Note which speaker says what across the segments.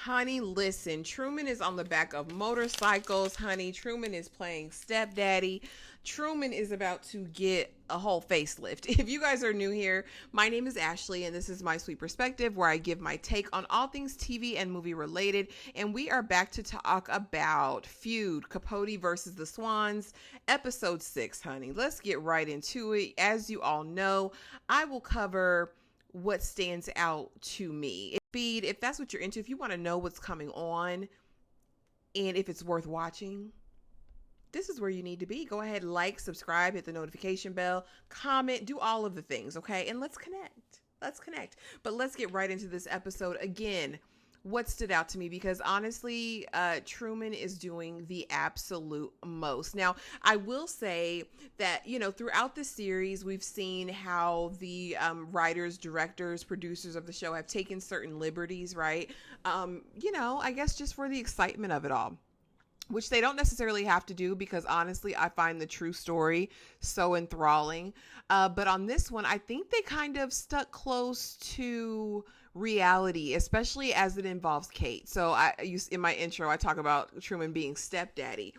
Speaker 1: Honey, listen, Truman is on the back of motorcycles, honey. Truman is playing stepdaddy. Truman is about to get a whole facelift. If you guys are new here, my name is Ashley, and this is My Sweet Perspective, where I give my take on all things TV and movie related. And we are back to talk about Feud, Capote versus the Swans, episode 6, honey. Let's get right into it. As you all know, I will cover what stands out to me. Feed, if that's what you're into, if you want to know what's coming on and if it's worth watching, this is where you need to be. Go ahead, like, subscribe, hit the notification bell, comment, do all of the things, okay? And let's connect. But let's get right into this episode. Again, what stood out to me, because honestly, Truman is doing the absolute most. Now, I will say that, throughout the series, we've seen how the writers, directors, producers of the show have taken certain liberties, right? I guess just for the excitement of it all, which they don't necessarily have to do, because honestly, I find the true story so enthralling. But on this one, I think they kind of stuck close to reality, especially as it involves Kate. So in my intro, I talk about Truman being stepdaddy.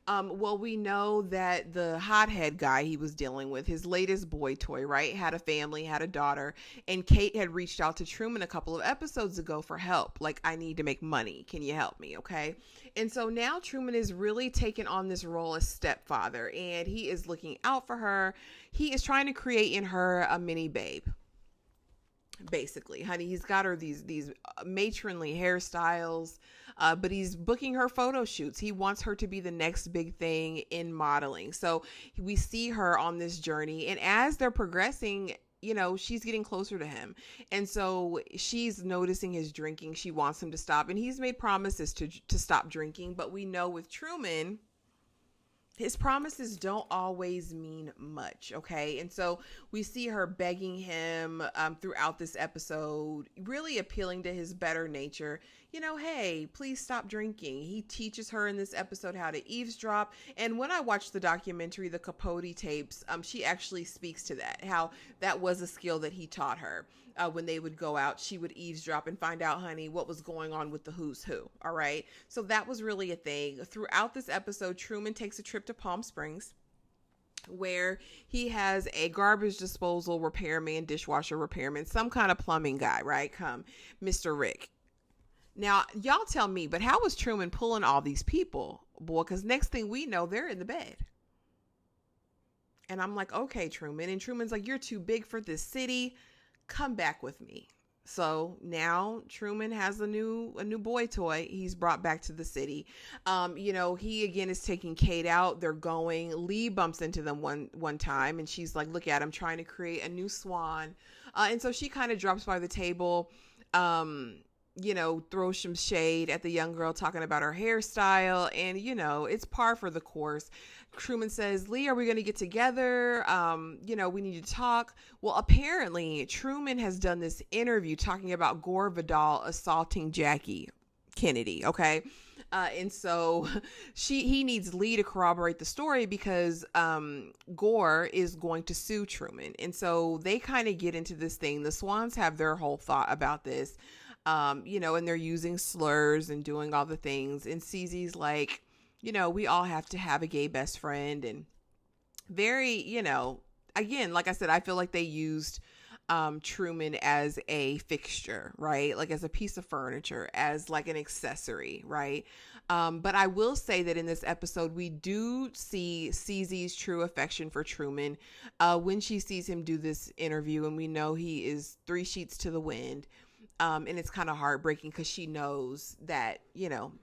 Speaker 1: Well, we know that the hothead guy he was dealing with, his latest boy toy, right, had a family, had a daughter, and Kate had reached out to Truman a couple of episodes ago for help. Like, I need to make money. Can you help me? Okay. And so now Truman is really taking on this role as stepfather, and he is looking out for her. He is trying to create in her a mini babe. Basically, honey, he's got her these matronly hairstyles, but he's booking her photo shoots. He wants her to be the next big thing in modeling. So we see her on this journey, and as they're progressing, she's getting closer to him. And so she's noticing his drinking. She wants him to stop, and he's made promises to stop drinking. But we know with Truman, his promises don't always mean much, okay? And so we see her begging him throughout this episode, really appealing to his better nature. Hey, please stop drinking. He teaches her in this episode how to eavesdrop. And when I watched the documentary, the Capote tapes, she actually speaks to that, how that was a skill that he taught her. When they would go out, she would eavesdrop and find out, honey, what was going on with the who's who. All right. So that was really a thing. Throughout this episode, Truman takes a trip to Palm Springs, where he has a garbage disposal repairman, dishwasher repairman, some kind of plumbing guy, right? Come, Mr. Rick. Now, y'all tell me, but how was Truman pulling all these people? Boy, because next thing we know, they're in the bed. And I'm like, okay, Truman. And Truman's like, you're too big for this city. Come back with me. So now Truman has a new boy toy he's brought back to the city. He again is taking Kate out. They're going. Lee bumps into them one time, and she's like, look at him trying to create a new swan. And so she kind of drops by the table, throws some shade at the young girl talking about her hairstyle. And, it's par for the course. Truman says, Lee, are we going to get together? We need to talk. Well, apparently Truman has done this interview talking about Gore Vidal assaulting Jackie Kennedy. Okay. And so he needs Lee to corroborate the story, because Gore is going to sue Truman. And so they kind of get into this thing. The Swans have their whole thought about this, and they're using slurs and doing all the things. And CZ's like, we all have to have a gay best friend. And very, again, like I said, I feel like they used Truman as a fixture, right? Like as a piece of furniture, as like an accessory, right? But I will say that in this episode, we do see CZ's true affection for Truman when she sees him do this interview, and we know he is 3 sheets to the wind. And it's kind of heartbreaking, because she knows that,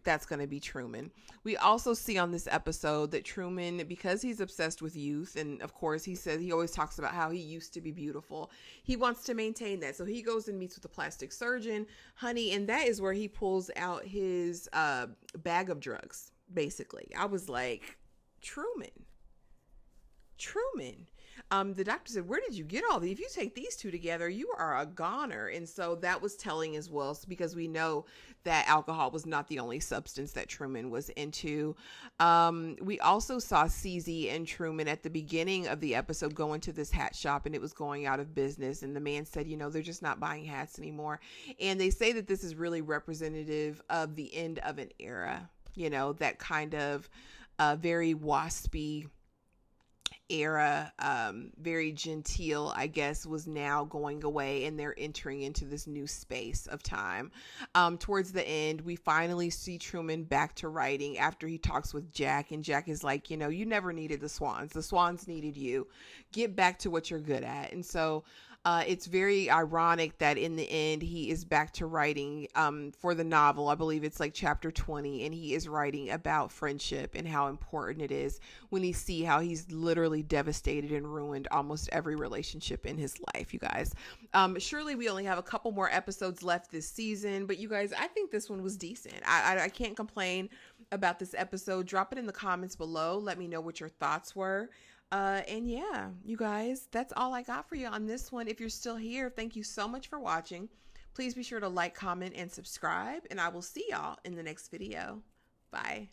Speaker 1: that's going to be Truman. We also see on this episode that Truman, because he's obsessed with youth, and of course he says he always talks about how he used to be beautiful, he wants to maintain that. So he goes and meets with a plastic surgeon, honey, and that is where he pulls out his bag of drugs, basically. I was like, Truman. The doctor said, "Where did you get all these? If you take these two together, you are a goner." And so that was telling as well, because we know that alcohol was not the only substance that Truman was into. We also saw CZ and Truman at the beginning of the episode go into this hat shop, and it was going out of business. And the man said, they're just not buying hats anymore. And they say that this is really representative of the end of an era, that kind of very waspy era, very genteel, I guess, was now going away, and they're entering into this new space of time. Towards the end, we finally see Truman back to writing after he talks with Jack, and Jack is like, you never needed the Swans needed you. Get back to what you're good at. And so it's very ironic that in the end he is back to writing for the novel. I believe it's like chapter 20, and he is writing about friendship and how important it is when you see how he's literally devastated and ruined almost every relationship in his life, you guys. Surely we only have a couple more episodes left this season, but you guys, I think this one was decent. I can't complain about this episode. Drop it in the comments below. Let me know what your thoughts were. And yeah, you guys, that's all I got for you on this one. If you're still here, thank you so much for watching. Please be sure to like, comment, and subscribe, and I will see y'all in the next video. Bye.